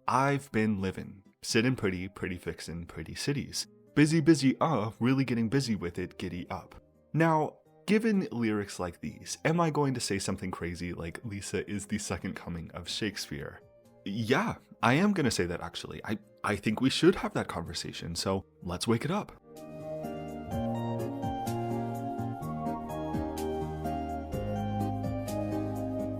I've been living, sitting pretty, pretty fixin' pretty cities. Busy, busy, really getting busy with it, giddy up. Now, given lyrics like these, am I going to say something crazy like Lisa is the second coming of Shakespeare? Yeah, I am gonna say that actually. I think we should have that conversation, so let's wake it up.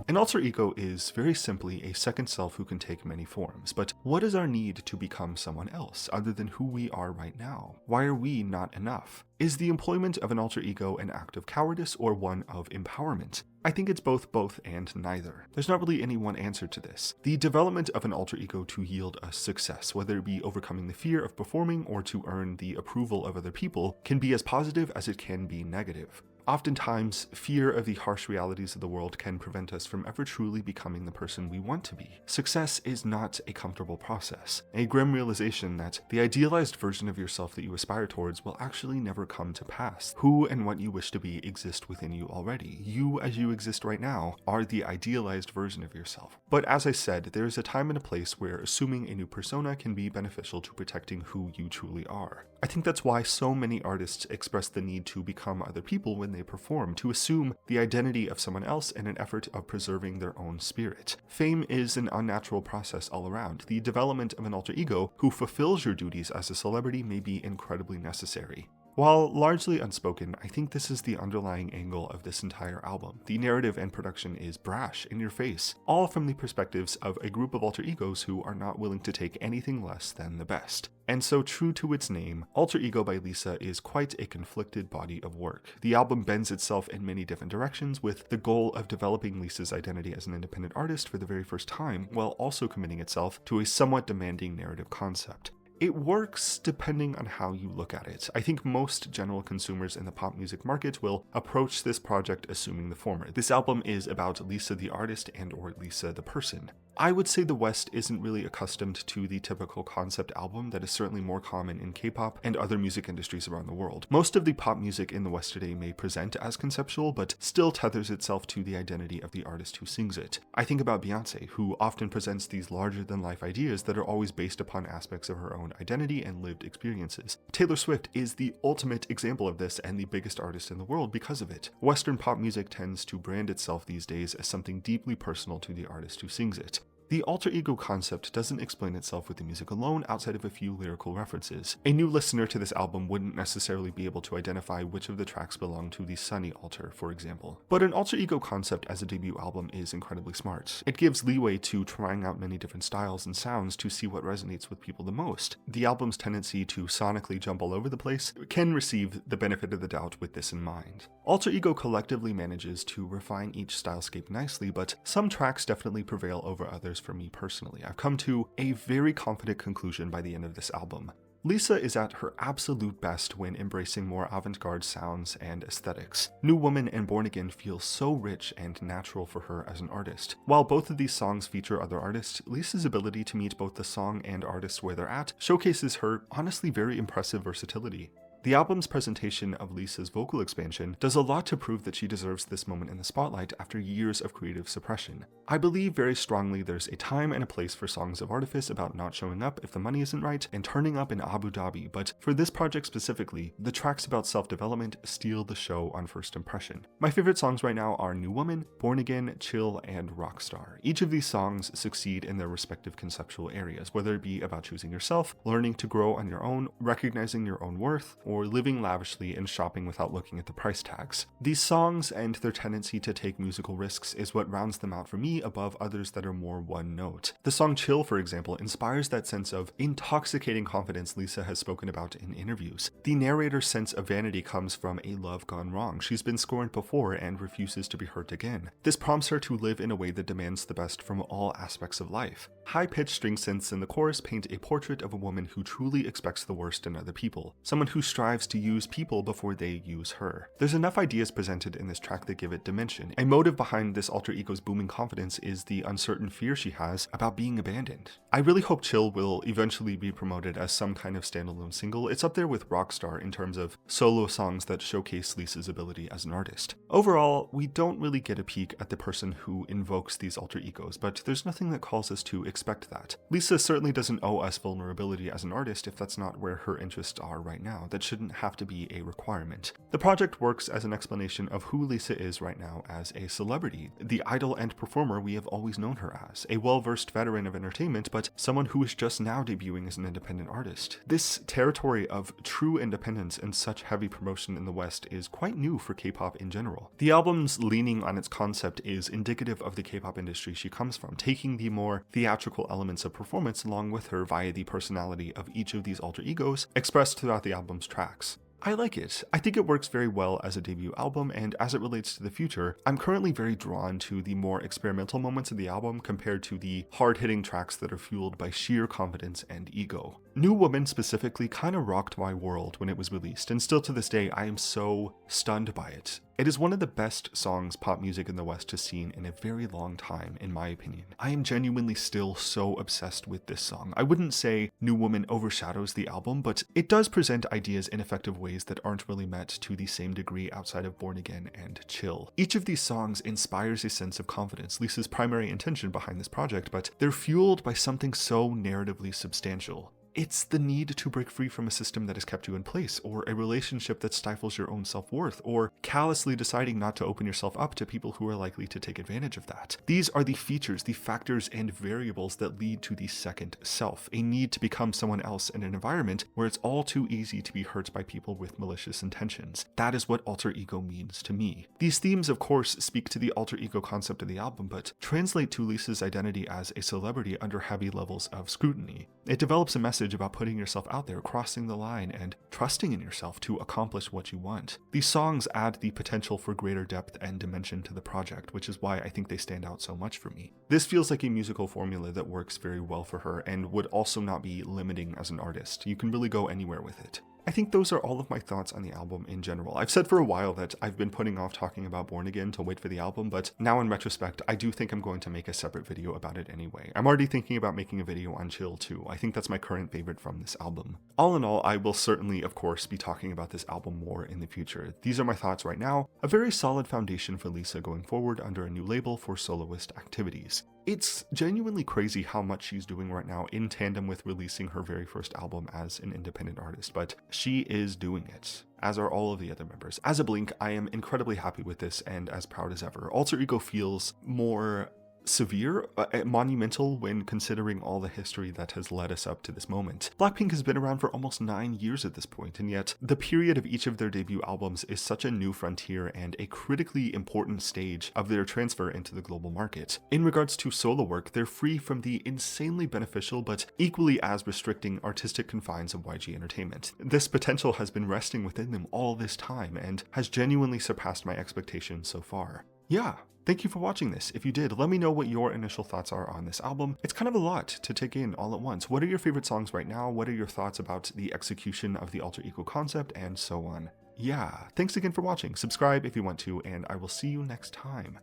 An alter ego is very simply a second self who can take many forms, but what is our need to become someone else other than who we are right now? Why are we not enough? Is the employment of an alter ego an act of cowardice or one of empowerment? I think it's both and neither. There's not really any one answer to this. The development of an alter ego to yield us success, whether it be overcoming the fear of performing or to earn the approval of other people, can be as positive as it can be negative. Oftentimes, fear of the harsh realities of the world can prevent us from ever truly becoming the person we want to be. Success is not a comfortable process, a grim realization that the idealized version of yourself that you aspire towards will actually never come to pass. Who and what you wish to be exist within you already. You, as you exist right now, are the idealized version of yourself. But as I said, there is a time and a place where assuming a new persona can be beneficial to protecting who you truly are. I think that's why so many artists express the need to become other people when they perform, to assume the identity of someone else in an effort of preserving their own spirit. Fame is an unnatural process all around. The development of an alter ego who fulfills your duties as a celebrity may be incredibly necessary. While largely unspoken, I think this is the underlying angle of this entire album. The narrative and production is brash, in your face, all from the perspectives of a group of alter egos who are not willing to take anything less than the best. And so, true to its name, Alter Ego by Lisa is quite a conflicted body of work. The album bends itself in many different directions with the goal of developing Lisa's identity as an independent artist for the very first time, while also committing itself to a somewhat demanding narrative concept. It works depending on how you look at it. I think most general consumers in the pop music market will approach this project assuming the former. This album is about Lisa the artist and/or Lisa the person. I would say the West isn't really accustomed to the typical concept album that is certainly more common in K-pop and other music industries around the world. Most of the pop music in the West today may present as conceptual, but still tethers itself to the identity of the artist who sings it. I think about Beyoncé, who often presents these larger-than-life ideas that are always based upon aspects of her own identity and lived experiences. Taylor Swift is the ultimate example of this and the biggest artist in the world because of it. Western pop music tends to brand itself these days as something deeply personal to the artist who sings it. The alter ego concept doesn't explain itself with the music alone outside of a few lyrical references. A new listener to this album wouldn't necessarily be able to identify which of the tracks belong to the Sunny alter, for example. But an alter ego concept as a debut album is incredibly smart. It gives leeway to trying out many different styles and sounds to see what resonates with people the most. The album's tendency to sonically jump all over the place can receive the benefit of the doubt with this in mind. Alter Ego collectively manages to refine each stylescape nicely, but some tracks definitely prevail over others for me personally. I've come to a very confident conclusion by the end of this album. Lisa is at her absolute best when embracing more avant-garde sounds and aesthetics. New Woman and Born Again feel so rich and natural for her as an artist. While both of these songs feature other artists, Lisa's ability to meet both the song and artists where they're at showcases her honestly very impressive versatility. The album's presentation of Lisa's vocal expansion does a lot to prove that she deserves this moment in the spotlight after years of creative suppression. I believe very strongly there's a time and a place for songs of artifice about not showing up if the money isn't right and turning up in Abu Dhabi, but for this project specifically, the tracks about self-development steal the show on first impression. My favorite songs right now are New Woman, Born Again, Chill, and Rockstar. Each of these songs succeed in their respective conceptual areas, whether it be about choosing yourself, learning to grow on your own, recognizing your own worth, or living lavishly and shopping without looking at the price tags. These songs and their tendency to take musical risks is what rounds them out for me above others that are more one note. The song Chill, for example, inspires that sense of intoxicating confidence Lisa has spoken about in interviews. The narrator's sense of vanity comes from a love gone wrong. She's been scorned before and refuses to be hurt again. This prompts her to live in a way that demands the best from all aspects of life. High-pitched string synths in the chorus paint a portrait of a woman who truly expects the worst in other people, someone who strives to use people before they use her. There's enough ideas presented in this track that give it dimension. A motive behind this alter ego's booming confidence is the uncertain fear she has about being abandoned. I really hope Chill will eventually be promoted as some kind of standalone single. It's up there with Rockstar in terms of solo songs that showcase Lisa's ability as an artist. Overall, we don't really get a peek at the person who invokes these alter egos, but there's nothing that calls us to expect that. Lisa certainly doesn't owe us vulnerability as an artist if that's not where her interests are right now. That shouldn't have to be a requirement. The project works as an explanation of who Lisa is right now as a celebrity, the idol and performer we have always known her as, a well-versed veteran of entertainment, but someone who is just now debuting as an independent artist. This territory of true independence and such heavy promotion in the West is quite new for K-pop in general. The album's leaning on its concept is indicative of the K-pop industry she comes from, taking the more theatrical elements of performance along with her via the personality of each of these alter egos expressed throughout the album's tracks. I like it. I think it works very well as a debut album, and as it relates to the future, I'm currently very drawn to the more experimental moments of the album compared to the hard-hitting tracks that are fueled by sheer confidence and ego. New Woman specifically kind of rocked my world when it was released, and still to this day I am so stunned by it. It is one of the best songs pop music in the West has seen in a very long time, in my opinion. I am genuinely still so obsessed with this song. I wouldn't say New Woman overshadows the album, but it does present ideas in effective ways that aren't really met to the same degree outside of Born Again and Chill. Each of these songs inspires a sense of confidence, Lisa's primary intention behind this project, but they're fueled by something so narratively substantial. It's the need to break free from a system that has kept you in place, or a relationship that stifles your own self-worth, or callously deciding not to open yourself up to people who are likely to take advantage of that. These are the features, the factors, and variables that lead to the second self, a need to become someone else in an environment where it's all too easy to be hurt by people with malicious intentions. That is what alter ego means to me. These themes, of course, speak to the alter ego concept of the album, but translate to Lisa's identity as a celebrity under heavy levels of scrutiny. It develops a message about putting yourself out there, crossing the line, and trusting in yourself to accomplish what you want. These songs add the potential for greater depth and dimension to the project, which is why I think they stand out so much for me. This feels like a musical formula that works very well for her and would also not be limiting as an artist. You can really go anywhere with it. I think those are all of my thoughts on the album in general. I've said for a while that I've been putting off talking about Born Again to wait for the album, but now in retrospect, I do think I'm going to make a separate video about it anyway. I'm already thinking about making a video on Chill too. I think that's my current favorite from this album. All in all, I will certainly, of course, be talking about this album more in the future. These are my thoughts right now, a very solid foundation for Lisa going forward under a new label for soloist activities. It's genuinely crazy how much she's doing right now in tandem with releasing her very first album as an independent artist, but she is doing it, as are all of the other members. As a Blink, I am incredibly happy with this and as proud as ever. Alter Ego feels more severe, monumental when considering all the history that has led us up to this moment. Blackpink has been around for almost 9 years at this point, and yet the period of each of their debut albums is such a new frontier and a critically important stage of their transfer into the global market. In regards to solo work, they're free from the insanely beneficial but equally as restricting artistic confines of YG Entertainment. This potential has been resting within them all this time and has genuinely surpassed my expectations so far. Yeah. Thank you for watching this. If you did, let me know what your initial thoughts are on this album. It's kind of a lot to take in all at once. What are your favorite songs right now? What are your thoughts about the execution of the alter ego concept, and so on? Yeah, thanks again for watching. Subscribe if you want to, and I will see you next time.